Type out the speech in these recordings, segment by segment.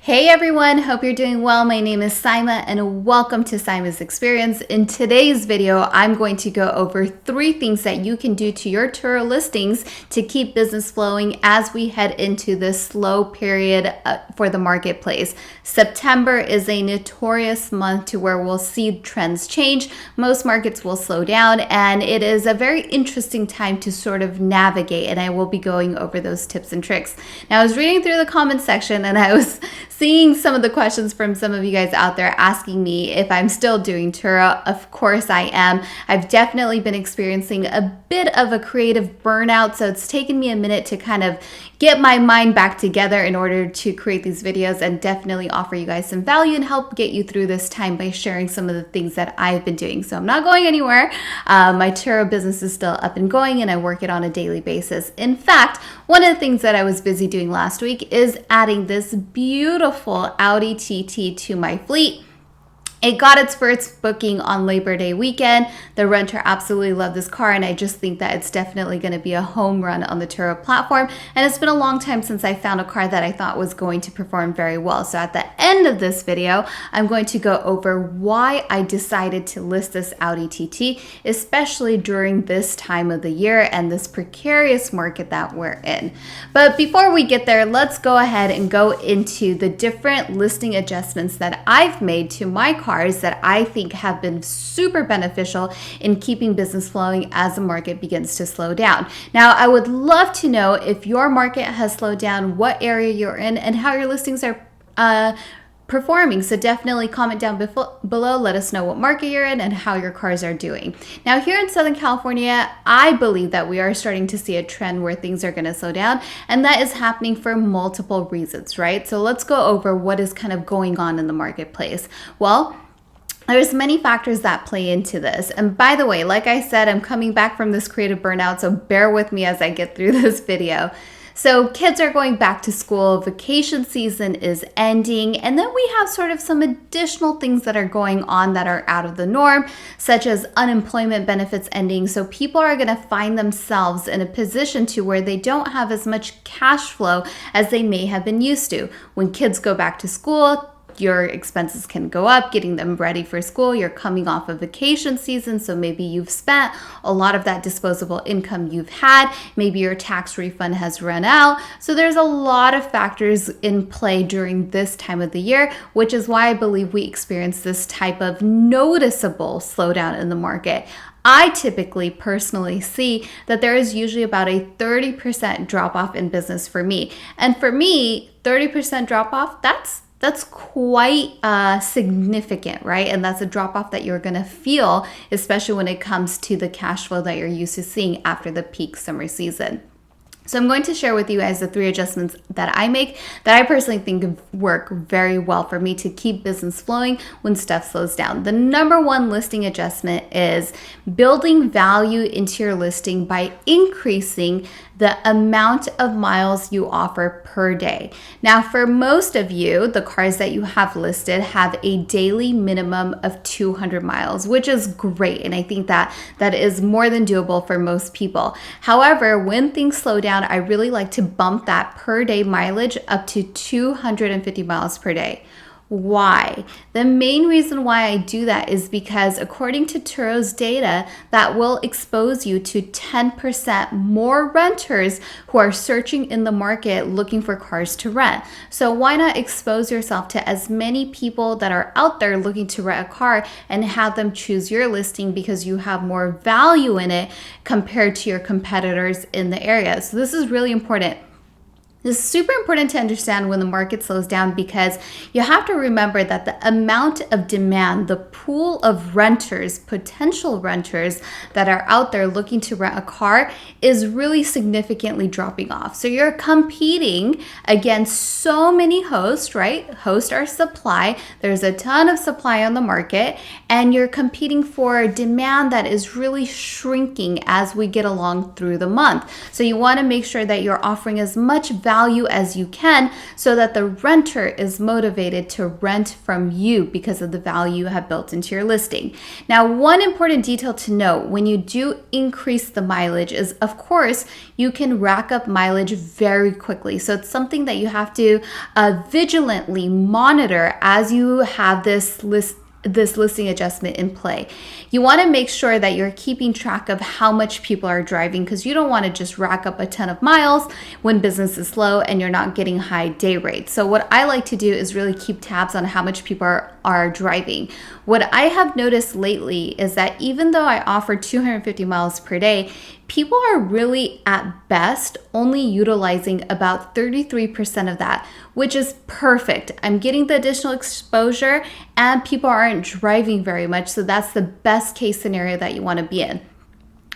Hey everyone, hope you're doing well. My name is Saimah and welcome to Saimah's Experience. In today's video, I'm going to go over 3 things that you can do to your Turo listings to keep business flowing as we head into this slow period for the marketplace. September is a notorious month to where we'll see trends change. Most markets will slow down and it is a very interesting time to sort of navigate, and I will be going over those tips and tricks. Now, I was reading through the comments section and I was seeing some of the questions from some of you guys out there asking me if I'm still doing Turo. Of course I am. I've definitely been experiencing a bit of a creative burnout, so it's taken me a minute to kind of get my mind back together in order to create these videos and definitely offer you guys some value and help get you through this time by sharing some of the things that I've been doing. So I'm not going anywhere. My Turo business is still up and going and I work it on a daily basis. In fact, one of the things that I was busy doing last week is adding this beautiful Audi TT to my fleet. It got its first booking on Labor Day weekend. The renter absolutely loved this car, and I just think that it's definitely going to be a home run on the Turo platform. And it's been a long time since I found a car that I thought was going to perform very well. So at the end of this video, I'm going to go over why I decided to list this Audi TT, especially during this time of the year and this precarious market that we're in. But before we get there, let's go ahead and go into the different listing adjustments that I've made to my car that I think have been super beneficial in keeping business flowing as the market begins to slow down. Now, I would love to know if your market has slowed down, what area you're in, and how your listings are performing. So definitely comment down below. Let us know what market you're in and how your cars are doing. Now, here in Southern California, I believe that we are starting to see a trend where things are going to slow down, and that is happening for multiple reasons, right? So let's go over what is kind of going on in the marketplace. Well, there's many factors that play into this. And by the way, like I said, I'm coming back from this creative burnout, so bear with me as I get through this video. So kids are going back to school, vacation season is ending, and then we have sort of some additional things that are going on that are out of the norm, such as unemployment benefits ending. So people are going to find themselves in a position to where they don't have as much cash flow as they may have been used to. When kids go back to school, your expenses can go up, getting them ready for school. You're coming off of vacation season, so maybe you've spent a lot of that disposable income you've had. Maybe your tax refund has run out. So there's a lot of factors in play during this time of the year, which is why I believe we experience this type of noticeable slowdown in the market. I typically personally see that there is usually about a 30% drop off in business for me. And for me, 30% drop off, that's quite significant, right? And that's a drop off that you're gonna feel, especially when it comes to the cash flow that you're used to seeing after the peak summer season. So I'm going to share with you guys the 3 adjustments that I make that I personally think work very well for me to keep business flowing when stuff slows down. The number 1 listing adjustment is building value into your listing by increasing the amount of miles you offer per day. Now, for most of you, the cars that you have listed have a daily minimum of 200 miles, which is great. And I think that is more than doable for most people. However, when things slow down, I really like to bump that per day mileage up to 250 miles per day. Why? The main reason why I do that is because according to Turo's data, that will expose you to 10% more renters who are searching in the market looking for cars to rent. So why not expose yourself to as many people that are out there looking to rent a car and have them choose your listing because you have more value in it compared to your competitors in the area. So this is really important. This is super important to understand when the market slows down, because you have to remember that the amount of demand, the pool of renters, potential renters that are out there looking to rent a car is really significantly dropping off. So you're competing against so many hosts, right? Hosts are supply. There's a ton of supply on the market, and you're competing for demand that is really shrinking as we get along through the month. So you want to make sure that you're offering as much value value as you can so that the renter is motivated to rent from you because of the value you have built into your listing. Now, one important detail to note when you do increase the mileage is, of course, you can rack up mileage very quickly. So it's something that you have to vigilantly monitor as you have this listing adjustment in play. You want to make sure that you're keeping track of how much people are driving, because you don't want to just rack up a ton of miles when business is slow and you're not getting high day rates. So what I like to do is really keep tabs on how much people are driving. What I have noticed lately is that even though I offer 250 miles per day, people are really at best only utilizing about 33% of that, which is perfect. I'm getting the additional exposure and people aren't driving very much. So that's the best case scenario that you want to be in.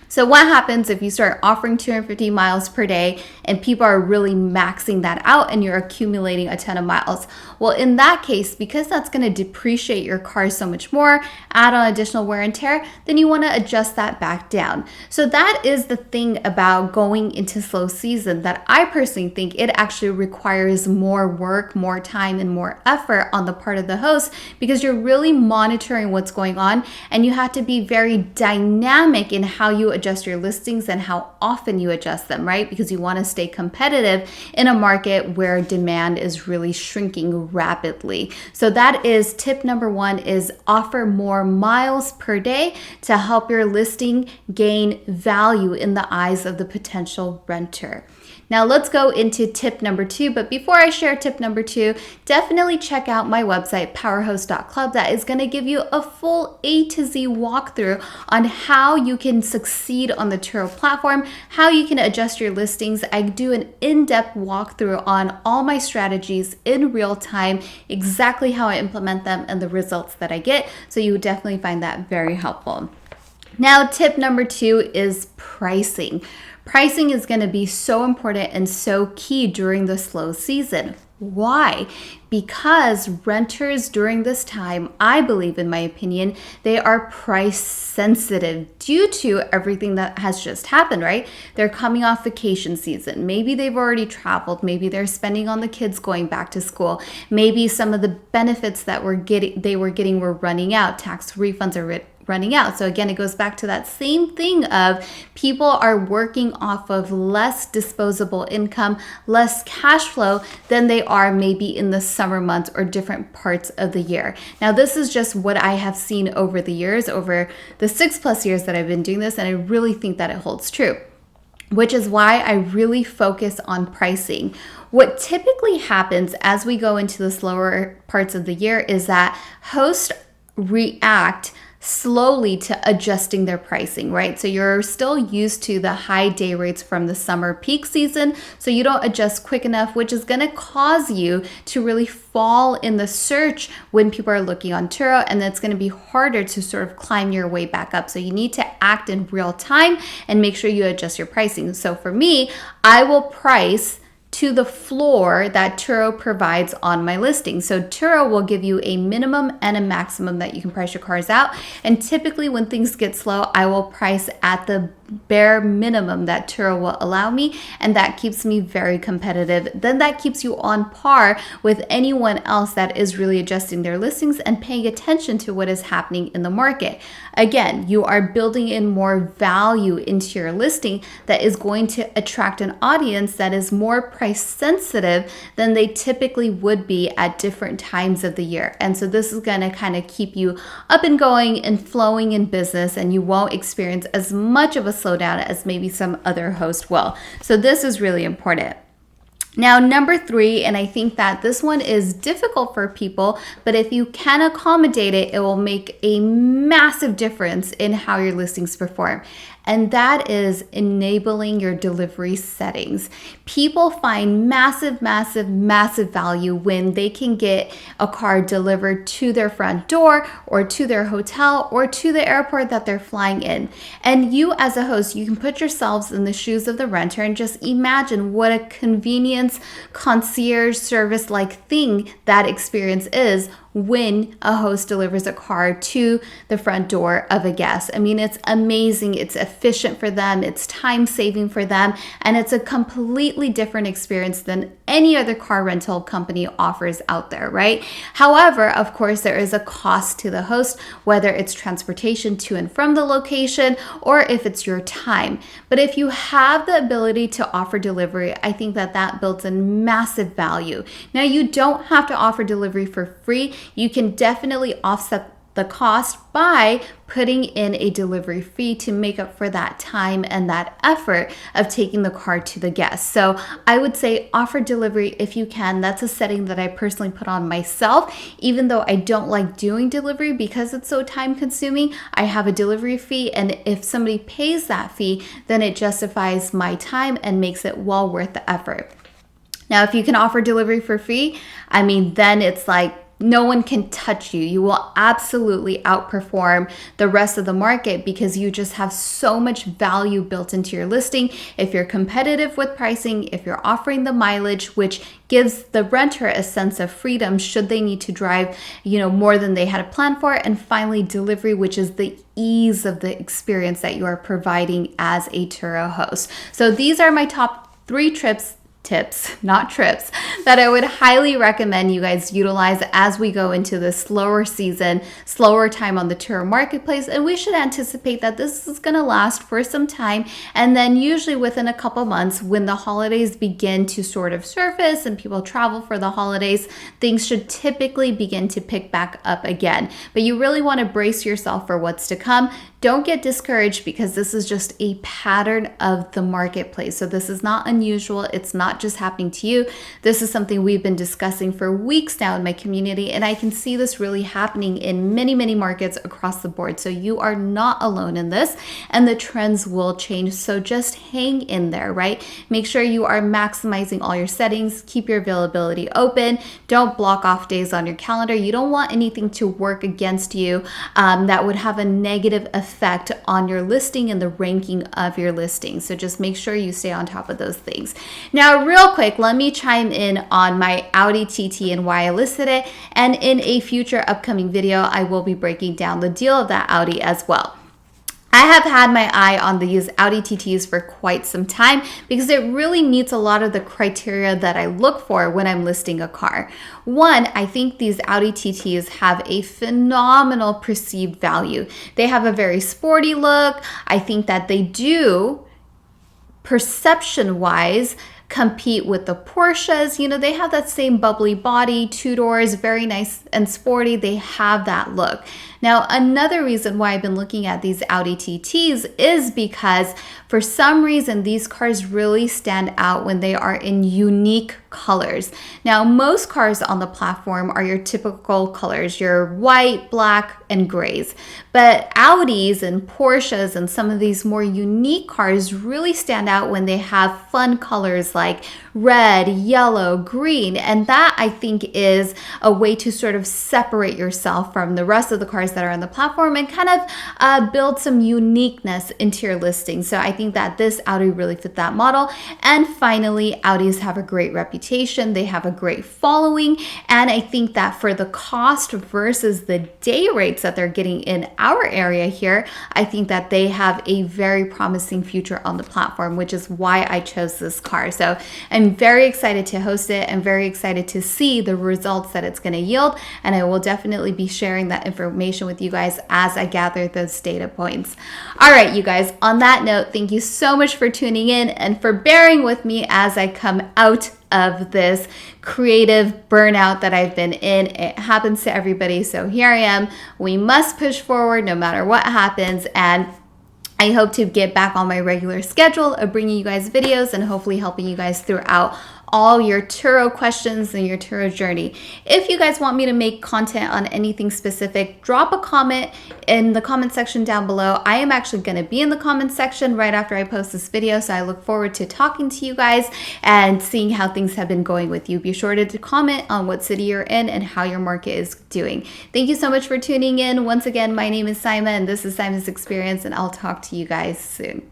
So what happens if you start offering 250 miles per day and people are really maxing that out and you're accumulating a ton of miles? Well, in that case, because that's going to depreciate your car so much more, add on additional wear and tear, then you want to adjust that back down. So that is the thing about going into slow season that I personally think it actually requires more work, more time, and more effort on the part of the host, because you're really monitoring what's going on and you have to be very dynamic in how you adjust your listings and how often you adjust them, right? Because you want to stay competitive in a market where demand is really shrinking rapidly. So that is tip number one, is offer more miles per day to help your listing gain value in the eyes of the potential renter. Now let's go into tip number two. But before I share tip number two, definitely check out my website, powerhost.club. That is going to give you a full A to Z walkthrough on how you can succeed on the Turo platform, how you can adjust your listings. I do an in-depth walkthrough on all my strategies in real time, exactly how I implement them and the results that I get. So you would definitely find that very helpful. Now, tip number two is pricing. Pricing is going to be so important and so key during the slow season. Why? Because renters during this time, I believe, in my opinion, they are price sensitive due to everything that has just happened, right? They're coming off vacation season. Maybe they've already traveled. Maybe they're spending on the kids going back to school. Maybe some of the benefits that they were getting were running out. Tax refunds are running out. So again, it goes back to that same thing of people are working off of less disposable income, less cash flow than they are maybe in the summer months or different parts of the year. Now, this is just what I have seen over the years, over the 6+ years that I've been doing this, and I really think that it holds true, which is why I really focus on pricing. What typically happens as we go into the slower parts of the year is that hosts react slowly to adjusting their pricing, right? So you're still used to the high day rates from the summer peak season, so you don't adjust quick enough, which is going to cause you to really fall in the search when people are looking on Turo, and it's going to be harder to sort of climb your way back up. So you need to act in real time and make sure you adjust your pricing. So for me, I will price to the floor that Turo provides on my listing. So Turo will give you a minimum and a maximum that you can price your cars out. And typically when things get slow, I will price at the bare minimum that Turo will allow me, and that keeps me very competitive. Then that keeps you on par with anyone else that is really adjusting their listings and paying attention to what is happening in the market. Again, you are building in more value into your listing that is going to attract an audience that is more price sensitive than they typically would be at different times of the year. And so this is going to kind of keep you up and going and flowing in business, and you won't experience as much of a slowdown as maybe some other host will. So this is really important. Now, number three, and I think that this one is difficult for people, but if you can accommodate it, it will make a massive difference in how your listings perform. And that is enabling your delivery settings. People find massive value when they can get a car delivered to their front door or to their hotel or to the airport that they're flying in. And you as a host, you can put yourselves in the shoes of the renter and just imagine what a convenience concierge service like thing that experience is when a host delivers a car to the front door of a guest. I mean, it's amazing. It's efficient for them. It's time saving for them. And it's a completely different experience than any other car rental company offers out there, right? However, of course, there is a cost to the host, whether it's transportation to and from the location or if it's your time. But if you have the ability to offer delivery, I think that builds in massive value. Now, you don't have to offer delivery for free. You can definitely offset the cost by putting in a delivery fee to make up for that time and that effort of taking the car to the guest. So I would say offer delivery if you can. That's a setting that I personally put on myself. Even though I don't like doing delivery because it's so time consuming, I have a delivery fee, and if somebody pays that fee, then it justifies my time and makes it well worth the effort. Now, if you can offer delivery for free, I mean, then it's like no one can touch you. You will absolutely outperform the rest of the market because you just have so much value built into your listing. If you're competitive with pricing, if you're offering the mileage, which gives the renter a sense of freedom should they need to drive, more than they had a plan for, and finally delivery, which is the ease of the experience that you are providing as a Turo host. So these are my top 3 tips, not trips, that I would highly recommend you guys utilize as we go into the slower season, slower time on the Turo marketplace. And we should anticipate that this is going to last for some time. And then usually within a couple months, when the holidays begin to sort of surface and people travel for the holidays, things should typically begin to pick back up again. But you really want to brace yourself for what's to come. Don't get discouraged because this is just a pattern of the marketplace. So this is not unusual. It's not just happening to you. This is something we've been discussing for weeks now in my community, and I can see this really happening in many, many markets across the board. So you are not alone in this, and the trends will change. So just hang in there, right? Make sure you are maximizing all your settings. Keep your availability open. Don't block off days on your calendar. You don't want anything to work against you that would have a negative effect on your listing and the ranking of your listing. So just make sure you stay on top of those things. Now, real quick, let me chime in on my Audi TT and why I listed it. And in a future upcoming video, I will be breaking down the deal of that Audi as well. I have had my eye on these Audi TTs for quite some time because it really meets a lot of the criteria that I look for when I'm listing a car. One, I think these Audi TTs have a phenomenal perceived value. They have a very sporty look. I think that they do, perception-wise, compete with the Porsches. They have that same bubbly body, 2 doors, very nice and sporty. They have that look. Now, another reason why I've been looking at these Audi TTs is because for some reason, these cars really stand out when they are in unique colors. Now, most cars on the platform are your typical colors, your white, black, and grays. But Audis and Porsches and some of these more unique cars really stand out when they have fun colors like red, yellow, green. And that, I think, is a way to sort of separate yourself from the rest of the cars that are on the platform and kind of build some uniqueness into your listing. So I think that this Audi really fit that model. And finally, Audis have a great reputation. They have a great following. And I think that for the cost versus the day rates that they're getting in our area here, I think that they have a very promising future on the platform, which is why I chose this car. So I'm very excited to host it. I'm very excited to see the results that it's going to yield. And I will definitely be sharing that information with you guys as I gather those data points. All right, you guys, on that note, thank you so much for tuning in and for bearing with me as I come out of this creative burnout that I've been in. It happens to everybody. So here I am. We must push forward no matter what happens. And I hope to get back on my regular schedule of bringing you guys videos and hopefully helping you guys throughout all your Turo questions and your Turo journey. If you guys want me to make content on anything specific, drop a comment in the comment section down below. I am actually going to be in the comment section right after I post this video, so I look forward to talking to you guys and seeing how things have been going with you. Be sure to comment on what city you're in and how your market is doing. Thank you so much for tuning in. Once again, my name is Saimah and this is Saimah's Experience, and I'll talk to you guys soon.